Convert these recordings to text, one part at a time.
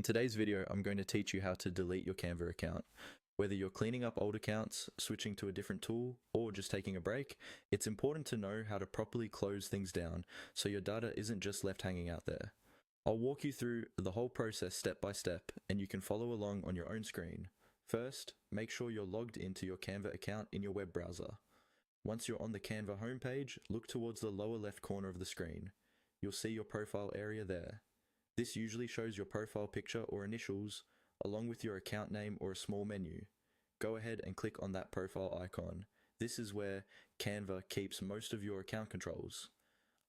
In today's video, I'm going to teach you how to delete your Canva account. Whether you're cleaning up old accounts, switching to a different tool, or just taking a break, it's important to know how to properly close things down so your data isn't just left hanging out there. I'll walk you through the whole process step by step, and you can follow along on your own screen. First, make sure you're logged into your Canva account in your web browser. Once you're on the Canva homepage, look towards the lower left corner of the screen. You'll see your profile area there. This usually shows your profile picture or initials, along with your account name or a small menu. Go ahead and click on that profile icon. This is where Canva keeps most of your account controls.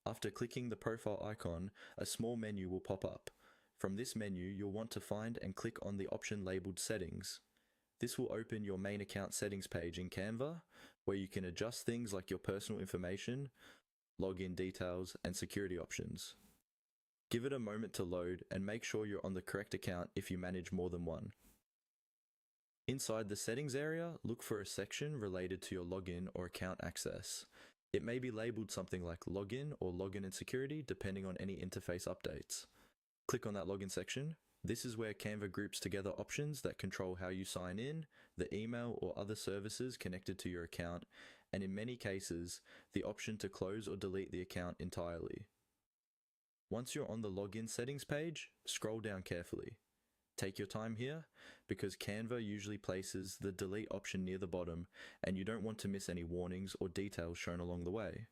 After clicking the profile icon, a small menu will pop up. From this menu, you'll want to find and click on the option labeled Settings. This will open your main account settings page in Canva, where you can adjust things like your personal information, login details, and security options. Give it a moment to load and make sure you're on the correct account if you manage more than one. Inside the settings area, look for a section related to your login or account access. It may be labeled something like login or login and security depending on any interface updates. Click on that login section. This is where Canva groups together options that control how you sign in, the email or other services connected to your account, and in many cases, the option to close or delete the account entirely. Once you're on the login settings page, scroll down carefully. Take your time here, because Canva usually places the delete option near the bottom, and you don't want to miss any warnings or details shown along the way.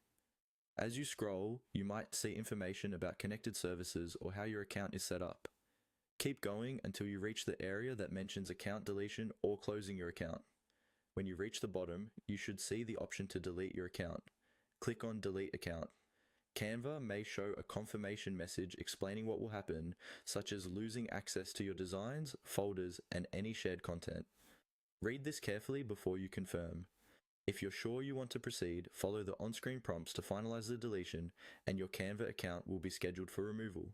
As you scroll, you might see information about connected services or how your account is set up. Keep going until you reach the area that mentions account deletion or closing your account. When you reach the bottom, you should see the option to delete your account. Click on Delete Account. Canva may show a confirmation message explaining what will happen, such as losing access to your designs, folders, and any shared content. Read this carefully before you confirm. If you're sure you want to proceed, follow the on-screen prompts to finalize the deletion, and your Canva account will be scheduled for removal.